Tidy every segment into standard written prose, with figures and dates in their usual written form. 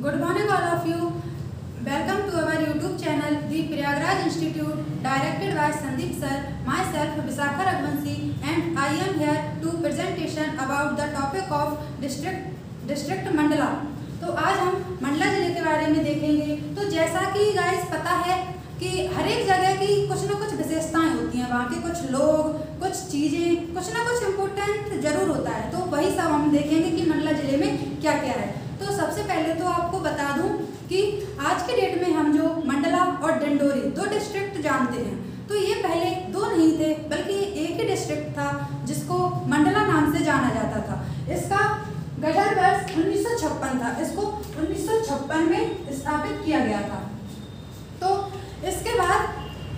Good morning all of you. Welcome to our YouTube channel, The Prayagraj Institute, directed by Sandeep sir. Myself, Visakha Raghuvanshi, and I am here to presentation about the topic of district Mandla. तो आज हम मंडला जिले के बारे में देखेंगे। तो जैसा कि गाइस पता है कि हर एक जगह की कुछ न कुछ विशेषताएं होती हैं, वहाँ के कुछ लोग, कुछ चीज़ें, कुछ ना कुछ इम्पोर्टेंट जरूर होता है। तो वही सब हम देखेंगे कि मंडला जिले में क्या क्या है। तो सबसे पहले तो आपको बता दूं कि आज के डेट में हम जो मंडला और डिंडोरी दो डिस्ट्रिक्ट जानते हैं, तो ये पहले दो नहीं थे बल्कि एक ही डिस्ट्रिक्ट था जिसको मंडला नाम से जाना जाता था। इसका गठन वर्ष 1956 था। इसको 1956 में स्थापित किया गया था। तो इसके बाद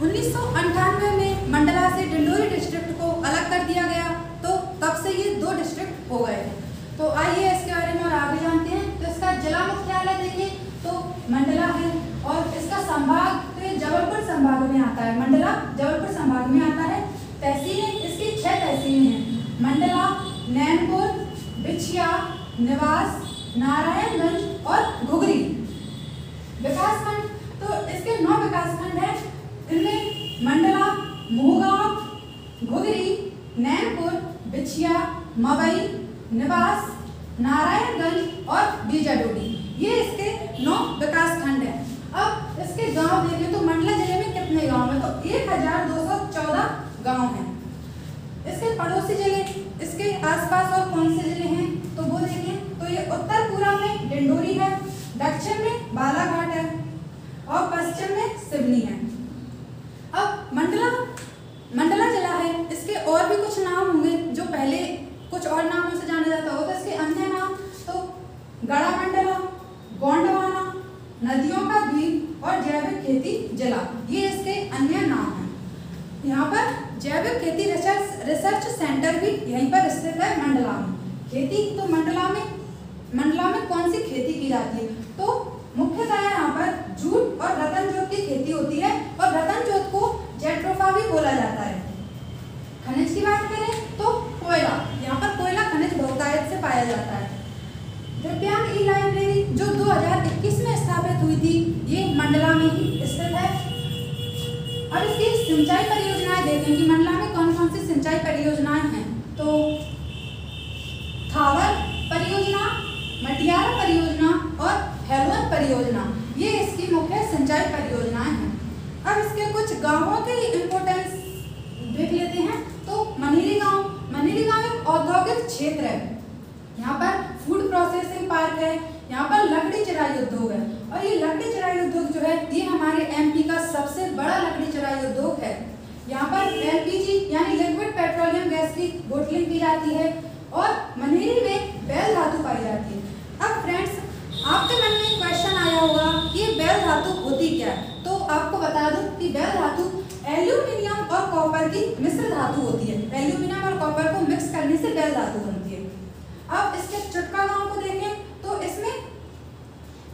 1998 में मंडला से डिंडोरी डिस्ट्रिक्ट को अलग कर दिया गया। तो तब से ये दो डिस्ट्रिक्ट हो गए थे। तो आइए इसके बारे में और आगे जानते हैं। तो इसका जिला मुख्यालय देखिए तो मंडला है और इसका संभाग तो जबलपुर संभाग में आता है। मंडला जबलपुर संभाग में आता है। तहसीलें इसकी 6 तहसीलें हैं: मंडला, नैनपुर, बिछिया, निवास, नारायणगंज और घुघरी। विकासखंड तो इसके 9 विकासखंड हैं। इनमें मंडला, मोहगांव, घुघरी, नैनपुर, बिछिया, मवई, निवास, नारायणगंज और बीजाडोडी, ये इसके 9 विकासखंड हैं। अब इसके गांव देखें तो मंडला जिले में कितने गांव हैं, तो 1214 गांव हैं। इसके पड़ोसी जिले, इसके आसपास और कौन से जिले हैं तो वो देखें तो ये उत्तर पूर्व में डिंडोरी है, दक्षिण में बालाघाट है और पश्चिम में सिवनी है। अब मंडला जिला है, इसके और भी कुछ नाम होंगे जो पहले कुछ और नामों से जाना जाता होगा। इसके अन्य नाम तो गड़ा मंडला, गोंडवाना, नदियों का द्वीप और जैविक खेती जिला, ये इसके अन्य नाम हैं। यहाँ पर जैविक खेती रिसर्च सेंटर भी यहीं पर स्थित है मंडला में। खेती तो मंडला में कौन सी खेती की जाती है, तो मुख्यतः यहाँ पर जूट और रतन जोत की खेती होती है और रतन जोत को जेट्रोफा भी बोला जाता है। खनिज की बात करें तो कोयला, यहाँ पर कोयला खनिज बहुतायत से पाया जाता है। दिव्यांग ई लाइब्रेरी जो 2021 में स्थापित हुई थी, ये मंडला में ही स्थित है। अब इसकी सिंचाई परियोजनाएं देखें कि मंडला में कौन कौन सी सिंचाई परियोजनाएं हैं, तो थावर परियोजना, मटियारा परियोजना और हेलवन परियोजना, ये इसकी मुख्य सिंचाई परियोजनाएं हैं। अब इसके कुछ गांवों की इंपोर्टेंस देख लेते हैं। तो मनीरी गांव एक औद्योगिक क्षेत्र है। यहाँ पर फूड प्रोसेसिंग पार्क है, यहाँ पर लकड़ी चराई उद्योग है और ये लकड़ी चराई उद्योग जो है ये हमारे एमपी का सबसे बड़ा लकड़ी चराई उद्योग है। यहाँ पर एलपीजी यानी लिक्विड पेट्रोलियम गैस की बोटलिंग की जाती है और मनेरी में बैल धातु पाई जाती है। अब फ्रेंड्स, आपके मन में क्वेश्चन आया होगा कि ये बैल धातु होती क्या है, तो आपको बता दूं कि बैल धातु एल्यूमिनियम और कॉपर की मिश्र धातु होती है। एल्यूमिनियम और कॉपर को मिक्स करने से बैल धातु बनती है। अब इसके चुटका गांव को देखें तो इसमें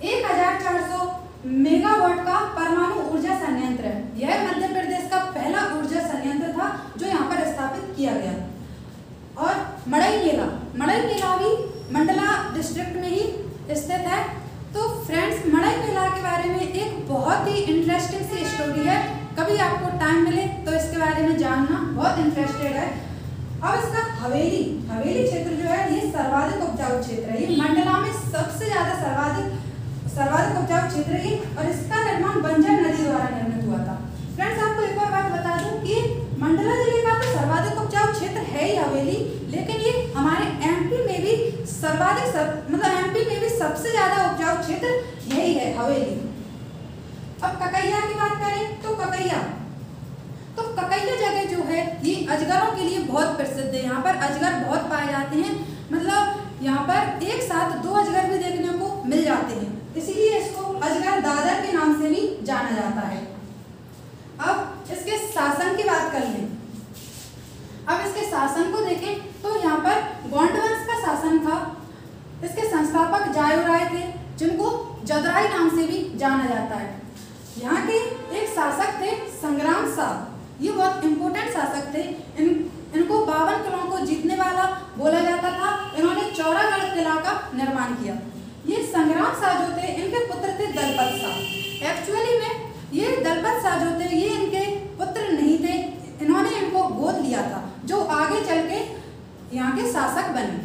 1400 मेगावाट का परमाणु ऊर्जा संयंत्र है। यह मध्य प्रदेश का पहला ऊर्जा संयंत्र था जो यहाँ पर स्थापित किया गया। और मड़ई मेला भी मंडला डिस्ट्रिक्ट में ही स्थित है। तो फ्रेंड्स, मड़ई मेला के बारे में एक बहुत ही इंटरेस्टिंग सी स्टोरी है। कभी आपको टाइम मिले तो इसके बारे में जानना बहुत इंटरेस्टेड है। अब इसका हवेली क्षेत्र जो है ये सर्वाधिक उपजाऊ क्षेत्र है। ये मंडला में सबसे ज्यादा सर्वाधिक उपजाऊ क्षेत्र है और इसका निर्माण बंजर नदी द्वारा निर्मित हुआ था। फ्रेंड्स, आपको एक और बात बता दूं कि मंडला जिले का तो सर्वाधिक उपजाऊ क्षेत्र है ही हवेली, लेकिन ये हमारे एमपी में भी एमपी में भी सबसे ज्यादा उपजाऊ क्षेत्र यही है, हवेली। अब ककैया की बात करें तो ककैया जगह जो है ये अजगरों के लिए बहुत प्रसिद्ध है। यहाँ पर अजगर बहुत पाए जाते हैं, मतलब यहाँ पर एक साथ 2 अजगर भी देखने को मिल जाते हैं, इसीलिए इसको अजगर दादर के नाम से भी जाना जाता है। अब इसके शासन की बात कर लें। अब इसके शासन को देखें तो यहाँ पर गोंड वंश का शासन था। इसके संस्थापक जायो राय थे, जिनको जदराई नाम से भी जाना जाता है। यहाँ के एक शासक थे संग्राम शाह, ये बहुत इंपोर्टेंट शासक थे। इनको 52 किलों को जीतने वाला बोला जाता था। इन्होंने चौरागढ़ किला का निर्माण किया। ये संग्राम शाह जो थे इनके पुत्र थे दलपत शाह। एक्चुअली में ये दलपत शाह जो थे ये इनके पुत्र नहीं थे, इन्होंने इनको गोद लिया था जो आगे चल के यहाँ के शासक बने।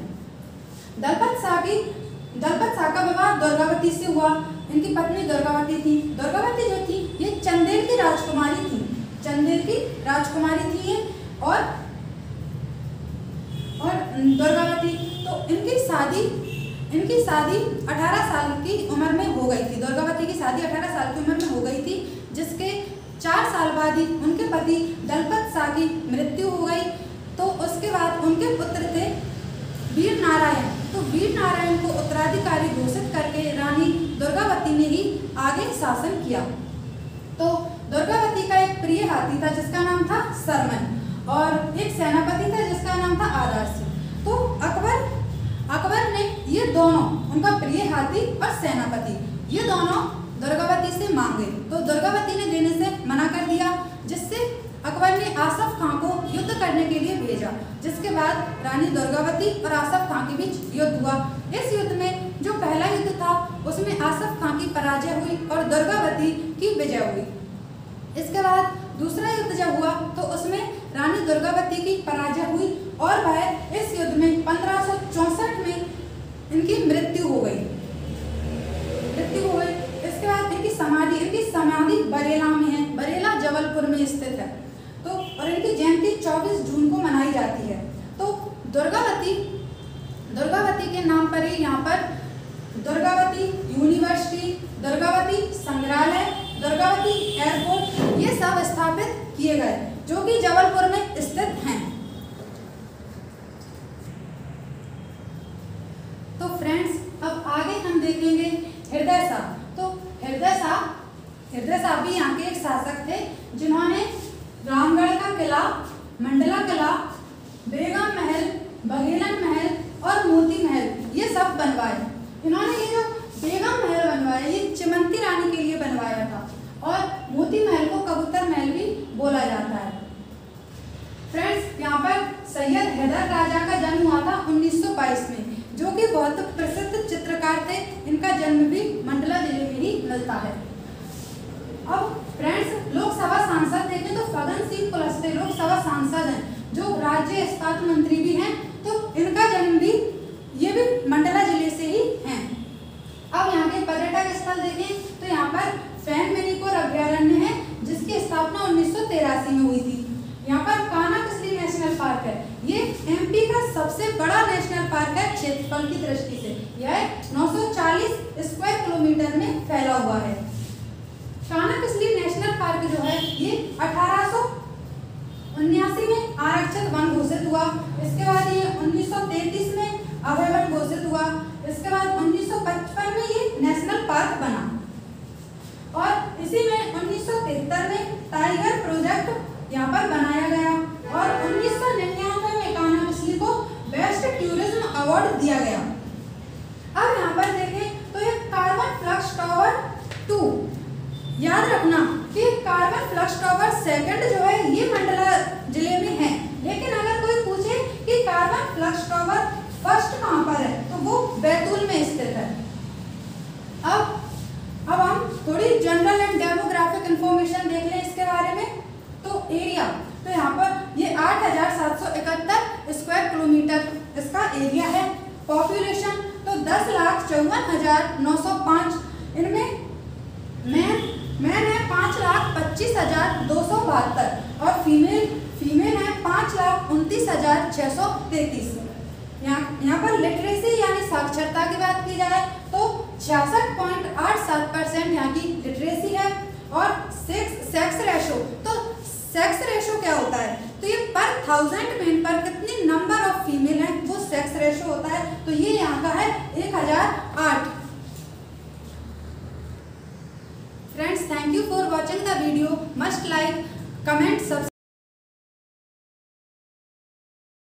दलपत शाह का विवाह दुर्गावती से हुआ। इनकी पत्नी दुर्गावती थी। दुर्गावती जो थी ये चंदेल की राजकुमारी थी, चंदेल की राजकुमारी थी ये। और दुर्गावती तो इनकी शादी 18 साल की उम्र में हो गई थी। दुर्गावती की शादी 18 साल की उम्र में हो गई थी, जिसके 4 साल बाद ही उनके पति दलपत शाह की मृत्यु हो गई। तो उसके बाद उनके पुत्र थे वीर नारायण। तो वीर नारायण को उत्तराधिकारी घोषित करके रानी दुर्गावती ने ही आगे शासन किया। तो दुर्गावती का एक प्रिय हाथी था जिसका नाम था सरमन, और एक सेनापति था जिसका नाम था आदर सिंह। तो अकबर ने ये दोनों, उनका प्रिय हाथी और सेनापति, ये दोनों दुर्गावती से मांगे। तो दुर्गावती ने देने से मना कर दिया, जिससे अकबर ने आसफ खां को युद्ध करने के लिए भेजा। जिसके बाद रानी दुर्गावती और आसफ खां के बीच युद्ध हुआ। इस युद्ध में जो पहला युद्ध था उसमें आसफ खां की पराजय हुई और दुर्गावती की विजय हुई। इसके बाद दूसरा युद्ध जब हुआ तो उसमें रानी दुर्गावती की पराजय हुई और वह इस युद्ध में 1564 में इनकी मृत्यु हो गई। इसके बाद इनकी समाधि बरेला में है, बरेला जबलपुर में स्थित है। तो और इनकी जयंती 24 जून को मनाई जाती है। तो दुर्गावती के नाम पर ही यहाँ पर दुर्गावती यूनिवर्सिटी, दुर्गावती संग्रहालय, दुर्गावती एयरपोर्ट ये सब स्थापित किए गए, जो कि जबलपुर में स्थित हैं। तो फ्रेंड्स, अब आगे हम देखेंगे हृदय शाह। तो हृदय शाह भी यहाँ के एक शासक थे, जिन्होंने रामगढ़ का किला, मंडला किला, बेगम महल, बघेलन महल और मोती महल ये सब बनवाए। इन्होंने ये जो बेगम महल बनवाया ये चिमंती रानी के लिए बनवाया था, और मोती महल को कबूतर महल भी बोला जाता है। फ्रेंड्स, यहाँ पर सैयद हैदर राजा का जन्म हुआ था 1922 में, जो कि बहुत प्रसिद्ध चित्रकार थे। इनका जन्म भी मंडला जिले में ही मिलता है। अब फ्रेंड्स, लोकसभा सांसद देखें तो फगन सिंह कुलस्ते लोकसभा सांसद हैं, जो राज्य इस्पात मंत्री भी हैं। तो इनका जन्म भी ये भी मंडला जिले से ही हैं। अब यहाँ के पर्यटक स्थल देखें तो यहाँ पर फैन मिनीकोर अभ्यारण्य है, जिसकी स्थापना 1983 में हुई थी। यहाँ पर कान्हा-किसली नेशनल पार्क है। ये एमपी का सबसे बड़ा नेशनल पार्क है क्षेत्रफल की दृष्टि से। यह 940 स्क्वायर किलोमीटर में फैला हुआ है। कान्हा-किसली नेशनल पार्क जो है ये 1879 में आरक्षित वन घोषित हुआ। इसके बाद ये 1933 में अभय वन घोषित हुआ। इसके बाद 1955 में ये नेशनल पार्क बना, और इसी में 1973 में टाइगर प्रोजेक्ट यहाँ पर बनाया गया, और 1999 में कान्हा-किसली को बेस्ट टूरिज्म अवार्ड दिया गया। अब यहाँ पर देखें तो ये कार्बन फ्लक्स टावर 2, याद रखना कि कार्बन फ्लक्स टावर सेकंड जो है ये मंडला जिले में है, लेकिन अगर कोई पूछे कि कार्बन फ्लक्स टावर फर्स्ट कहाँ पर है तो वो बैतूल में स्थित है। अब हम थोड़ी जनरल एंड डेमोग्राफिक इंफॉर्मेशन देख लें इसके बारे में। तो एरिया, तो यहाँ पर ये 8771 स्क्वायर किलोमीटर इसका एरिया है। पॉपुलेशन तो 10,54,905, इनमें मैन है 5,25,272 और फीमेल है 5,29,633। यहाँ पर लिटरेसी यानी साक्षरता की बात की जाए तो 66.87% यहाँ की लिटरेसी है। और सेक्स रेशो, तो सेक्स रेशो क्या होता है, तो ये पर 1000 मैन पर कितनी नंबर ऑफ फीमेल है वो सेक्स रेशो होता है। तो ये यहाँ का है 1008। Friends, thank you for watching the video. Must like, comment, subscribe.